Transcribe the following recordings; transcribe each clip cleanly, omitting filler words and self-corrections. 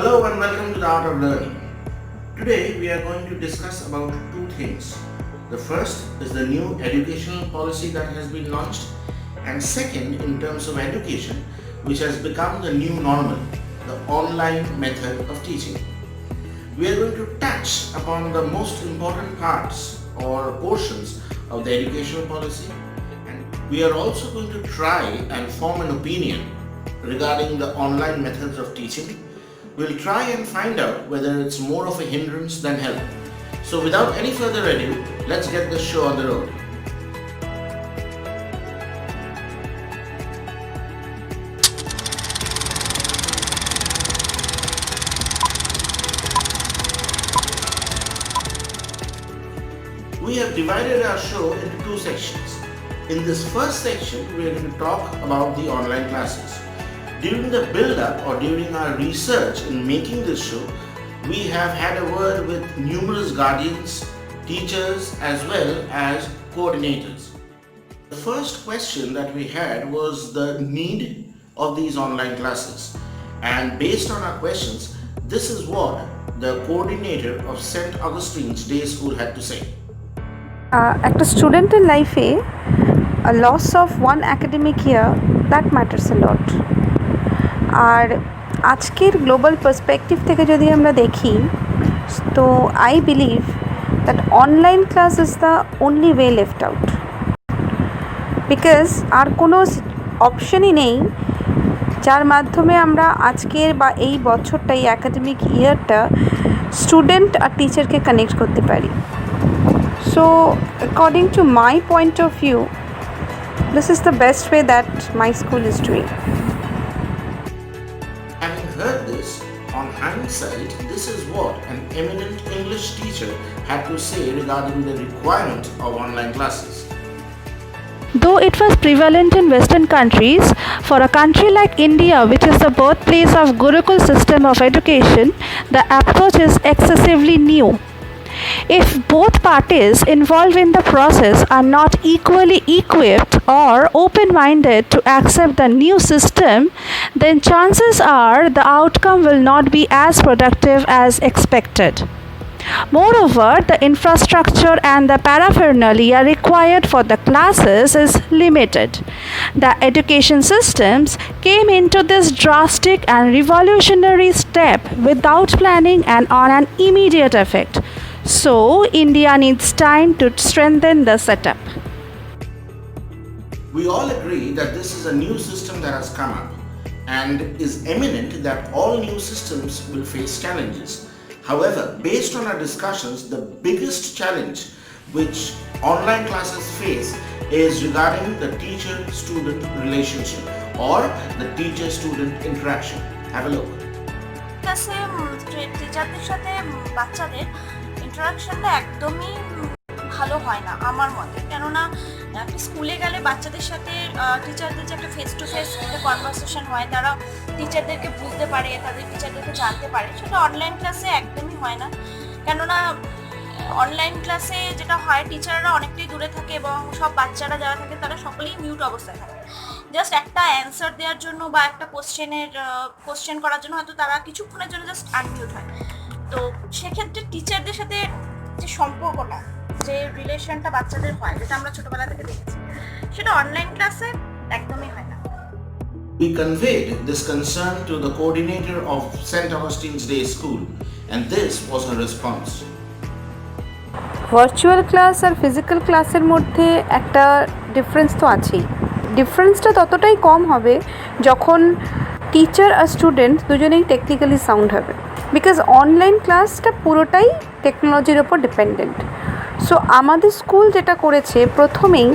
Hello and welcome to the Art of Learning. Today we are going to discuss about two things. The first is the new educational policy that has been launched, and second, in terms of education, which has become the new normal, the online method of teaching. We are going to touch upon the most important parts or portions of the educational policy, and we are also going to try and form an opinion regarding the online methods of teaching. We'll try and find out whether it's more of a hindrance than help. So without any further ado, let's get this show on the road. We have divided our show into two sections. In this first section, we are going to talk about the online classes. During the build-up or during our research in making this show, we have had a word with numerous guardians, teachers as well as coordinators. The first question that we had was the need of these online classes, and based on our questions, this is what the coordinator of St. Augustine's Day School had to say. একটা স্টুডেন্টের লাইফে loss of one academic year that matters a lot. আর আজকের global perspective থেকে যদি আমরা দেখি, তো I believe that online class is the only way left out, because আর কোনো অপশনই নেই যার মাধ্যমে আমরা আজকের বা এই বছরটা, এই অ্যাকাডেমিক ইয়ারটা স্টুডেন্ট আর টিচারকে কানেক্ট করতে পারি। So according to my point of view, this is the best way that my school is doing. Having heard this, on hindsight, this is what an eminent English teacher had to say regarding the requirement of online classes. Though it was prevalent in Western countries, for a country like India, which is the birthplace of Gurukul system of education, the approach is excessively new. If both parties involved in the process are not equally equipped or open-minded to accept the new system, then chances are the outcome will not be as productive as expected. Moreover, the infrastructure and the paraphernalia required for the classes is limited. The education systems came into this drastic and revolutionary step without planning and on an immediate effect. So, India needs time to strengthen the setup. We all agree that this is a new system that has come up and is eminent that all new systems will face challenges. However, based on our discussions, the biggest challenge which online classes face is regarding the teacher-student relationship or the teacher-student interaction. Have a look. ক্লাসে টিচারদের সাথে বাচ্চাদের ইন্টারাকশনটা একদমই ভালো হয় না আমার মতে। কেননা একটা স্কুলে গেলে বাচ্চাদের সাথে টিচারদের যে একটা ফেস টু ফেস একটা কনভারসেশন হয়, তারা টিচারদেরকে বুঝতে পারে, তাদের টিচারদেরকে জানতে পারে, সেটা অনলাইন ক্লাসে একদমই হয় না। কেননা অনলাইন ক্লাসে যেটা হয়, টিচাররা অনেকটাই দূরে থাকে এবং সব বাচ্চারা যারা থাকে তারা সকলেই মিউট অবস্থায় থাকে। জাস্ট একটা অ্যান্সার দেওয়ার জন্য বা একটা কোশ্চেন করার জন্য হয়তো তারা কিছুক্ষণের জন্য জাস্ট আনমিউট হয়। তো সেক্ষেত্রে টিচারদের সাথে যে সম্পর্কটা, যে রিলেশনটা বাচ্চাদের হয়, যেটা আমরা ছোটবেলা থেকে দেখেছি, সেটা অনলাইন ক্লাসে একদমই হয় না। We conveyed this concern to the coordinator of St. Augustine's Day School, and this was her response. Virtual class আর ফিজিক্যাল ক্লাসের মধ্যে একটা ডিফারেন্স তো আছেই। ডিফারেন্সটা ততটাই কম হবে যখন টিচার আর স্টুডেন্ট দুজনেই টেকনিক্যালি সাউন্ড হবে, বিকজ অনলাইন ক্লাসটা পুরোটাই টেকনোলজির ওপর ডিপেন্ডেন্ট। সো আমাদের স্কুল যেটা করেছে, প্রথমেই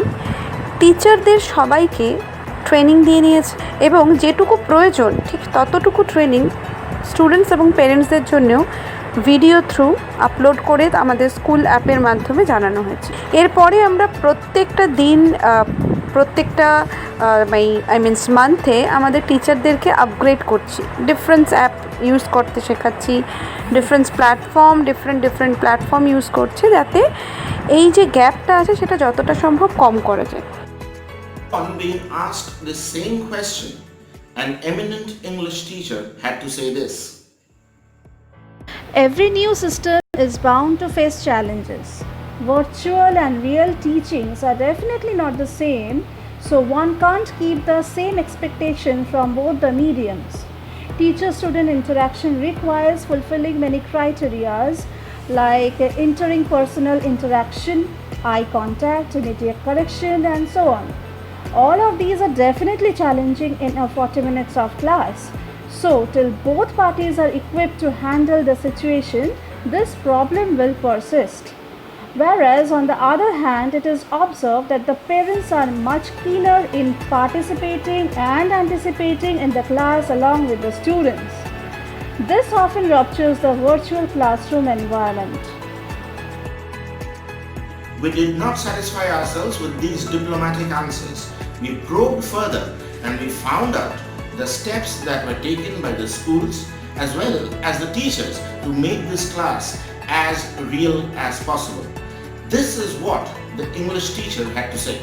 টিচারদের সবাইকে ট্রেনিং দিয়ে নিয়েছে এবং যেটুকু প্রয়োজন ঠিক ততটুকু ট্রেনিং স্টুডেন্টস এবং পেরেন্টসদের জন্যও ভিডিও থ্রু আপলোড করে আমাদের স্কুল অ্যাপের মাধ্যমে জানানো হয়েছে। এরপরে আমরা প্রত্যেকটা দিন, প্রত্যেকটা মান্থে আমাদের টিচারদেরকে আপগ্রেড করছি, ডিফারেন্ট অ্যাপ ইউজ করতে শেখাচ্ছি, ডিফারেন্ট প্ল্যাটফর্ম ইউজ করছি, যাতে এই যে গ্যাপটা আছে সেটা যতটা সম্ভব কম করা যায়। On being asked the same question, an eminent English teacher had to say this. Every new system is bound to face challenges. Virtual and real teachings are definitely not the same, so one can't keep the same expectation from both the mediums. Teacher student interaction requires fulfilling many criteria like interpersonal interaction, eye contact, immediate correction, and so on. All of these are definitely challenging in a 40 minutes of class. So, till both parties are equipped to handle the situation, this problem will persist. Whereas, on the other hand, it is observed that the parents are much keener in participating and anticipating in the class along with the students. This often ruptures the virtual classroom environment. We did not satisfy ourselves with these diplomatic answers. We probed further and we found out the steps that were taken by the schools as well as the teachers to make this class as real as possible. This is what the English teacher had to say.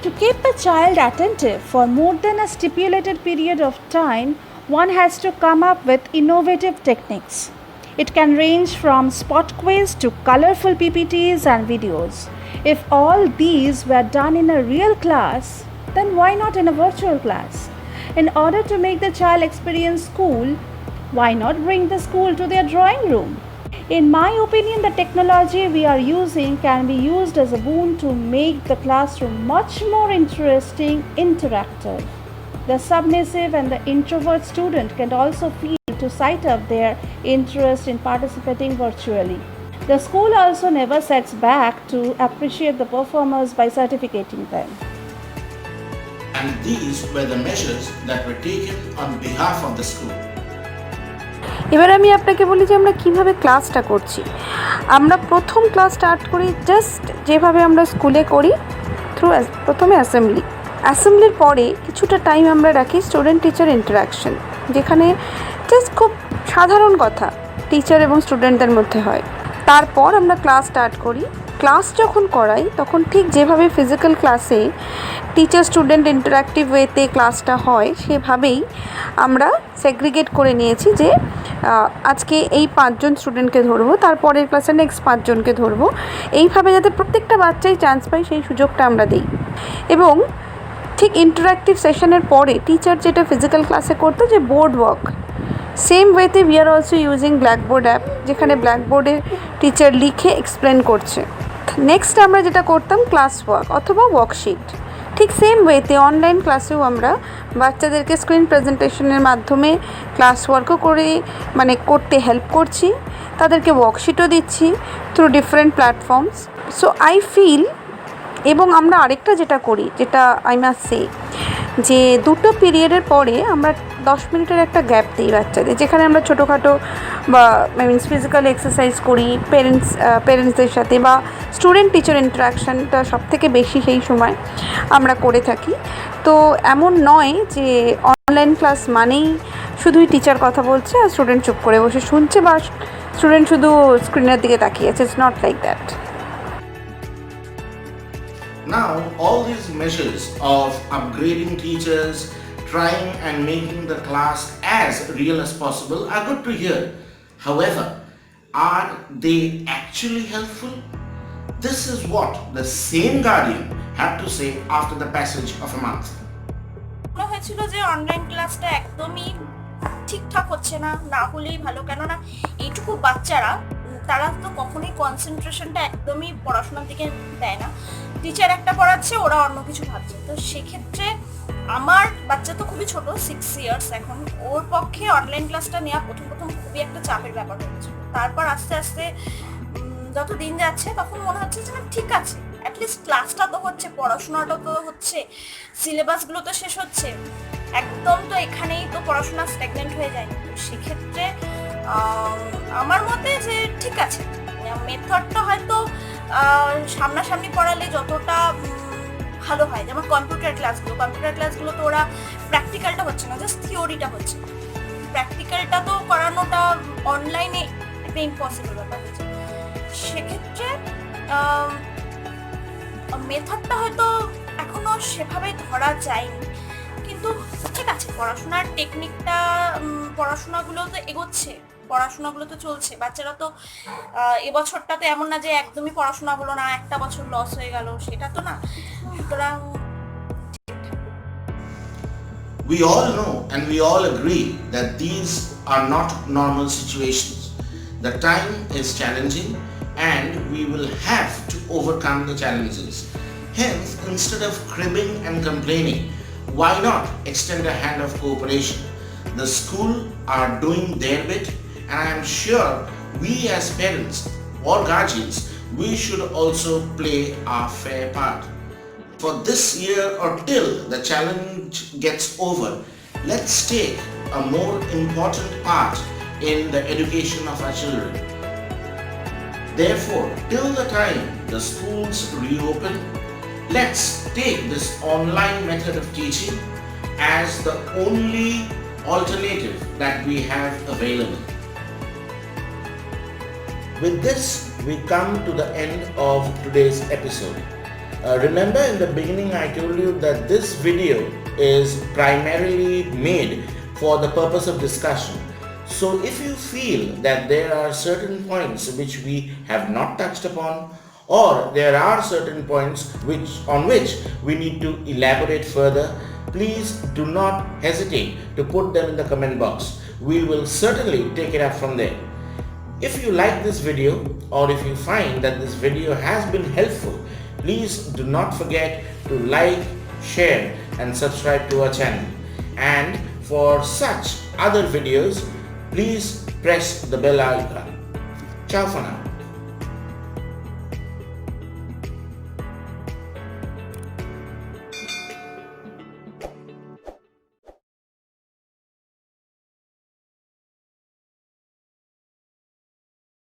To keep the child attentive for more than a stipulated period of time, one has to come up with innovative techniques. It can range from spot quiz to colorful PPTs and videos. If all these were done in a real class, then why not in a virtual class? In order to make the child experience school, why not bring the school to their drawing room? In my opinion, the technology we are using can be used as a boon to make the classroom much more interesting, interactive. The submissive and the introvert student can also feel to cite up their interest in participating virtually. The school also never sets back to appreciate the performers by certificating them. And these were the measures that were taken on behalf of the school. এবার আমি আপনাকে বলি যে আমরা কিভাবে ক্লাসটা করছি। আমরা প্রথম ক্লাস স্টার্ট করি জাস্ট যেভাবে আমরা স্কুলে করি, প্রথমে অ্যাসেম্বলির পরে কিছুটা টাইম আমরা রাখি স্টুডেন্ট টিচার ইন্টারাকশন, যেখানে জাস্ট খুব সাধারণ কথা টিচার এবং স্টুডেন্টদের মধ্যে হয়। তারপর আমরা ক্লাস স্টার্ট করি। ক্লাস যখন করাই তখন ঠিক যেভাবে ফিজিক্যাল ক্লাসে টিচার স্টুডেন্ট ইন্টারাক্টিভ ওয়েতে ক্লাসটা হয় সেভাবেই আমরা সেগ্রিগেট করে নিয়েছি যে আজকে এই 5 জন স্টুডেন্টকে ধরবো, তারপরের ক্লাসে নেক্সট 5 জনকে ধরবো, এইভাবে যাতে প্রত্যেকটা বাচ্চাই চান্স পায় সেই সুযোগটা আমরা দিই। এবং ঠিক ইন্টারাক্টিভ সেশনের পরে টিচার যেটা ফিজিক্যাল ক্লাসে করতো যে বোর্ড ওয়ার্ক, সেম ওয়েতে we are also using blackboard app, যেখানে ব্ল্যাকবোর্ডে টিচার লিখে এক্সপ্লেন করছে। নেক্সট আমরা যেটা করতাম ক্লাস ওয়ার্ক অথবা ওয়ার্কশিট, ঠিক সেম ওয়েতে অনলাইন ক্লাসেও আমরা বাচ্চাদেরকে স্ক্রিন প্রেজেন্টেশনের মাধ্যমে ক্লাস ওয়ার্কও করতে হেল্প করছি, তাদেরকে ওয়ার্কশিটও দিচ্ছি through different platforms. So I feel, এবং আমরা আরেকটা যেটা করি, যেটা আই মাস্ট সে, যে দুটো পিরিয়ডের পরে আমরা 10 মিনিটের একটা গ্যাপ দিই বাচ্চাদের, যেখানে আমরা ছোটোখাটো বা ফিজিক্যাল এক্সারসাইজ করি পেরেন্টসদের সাথে, বা স্টুডেন্ট টিচার ইন্টারাকশানটা সবথেকে বেশি সেই সময় আমরা করে থাকি। তো এমন নয় যে অনলাইন ক্লাস মানেই শুধুই টিচার কথা বলছে আর স্টুডেন্ট চুপ করে বসে শুনছে, বা স্টুডেন্ট শুধু স্ক্রিনের দিকে তাকিয়ে আছে। It's not like that. Now, all these measures of upgrading teachers, trying and making the class as real as possible are good to hear. However, are they actually helpful? This is what the same guardian had to say after the passage of a month. মনে হয়েছিল যে online ক্লাসটা একদমই ঠিকঠাক হচ্ছে না, না হলেই ভালো, কেননা এইটুকু বাচ্চারা তারা তো কখনোই কনসেন্ট্রেশনটা একদমই পড়াশোনার দিকে দেয় না। টিচার একটা পড়াচ্ছে, ওরা অন্য কিছু ভাবছে। তো সেক্ষেত্রে আমার বাচ্চা তো খুবই ছোট, 6 ইয়ার্স এখন, ওর পক্ষে অনলাইন ক্লাসটা নেওয়া প্রথম খুবই একটা চাপের ব্যাপার হয়েছিল। তারপর আস্তে আস্তে যত দিন যাচ্ছে তখন মনে হচ্ছে যে না ঠিক আছে, অ্যাটলিস্ট ক্লাসটা তো হচ্ছে, পড়াশোনাটা তো হচ্ছে, সিলেবাসগুলো তো শেষ হচ্ছে, একদম তো এখানেই তো পড়াশোনা স্ট্যাগনেন্ট হয়ে যায়। তো সেক্ষেত্রে আমার মতে যে ঠিক আছে, মেথডটা হয়তো সামনাসামনি পড়ালে যতটা ভালো হয়, যেমন কম্পিউটার ক্লাসগুলো তো ওরা প্র্যাকটিক্যালটা হচ্ছে না, জাস্ট থিওরিটা হচ্ছে। প্র্যাকটিক্যালটা তো করানোটা অনলাইনে একটা ইম্পসিবল ব্যাপার হচ্ছে। সেক্ষেত্রে মেথডটা হয়তো এখনো সেভাবে ধরা যায়নি, কিন্তু ঠিক আছে, পড়াশোনার টেকনিকটা পড়াশোনাগুলো তো এগোচ্ছে, পড়াশোনাগুলো তো চলছে, বাচ্চারা তো এবছরটা তো এমন না যে একদমই পড়াশোনা হলো না, একটা বছর লস হয়ে গেল, সেটা তো না। সুতরাং We all know and we all agree that these are not normal situations. The time is challenging and we will have to overcome the challenges. Hence, instead of cribbing and complaining, why not extend a hand of cooperation? The school are doing their bit, and I am sure we as parents or guardians, we should also play our fair part. For this year or till the challenge gets over, let's take a more important part in the education of our children. Therefore, till the time the schools reopen, let's take this online method of teaching as the only alternative that we have available. With this, we come to the end of today's episode. Remember, in the beginning I told you that this video is primarily made for the purpose of discussion. So if you feel that there are certain points which we have not touched upon, or there are certain points on which we need to elaborate further, please do not hesitate to put them in the comment box. We will certainly take it up from there. If you like this video, or if you find that this video has been helpful, please do not forget to like, share and subscribe to our channel. And for such other videos, please press the bell icon. Ciao for now.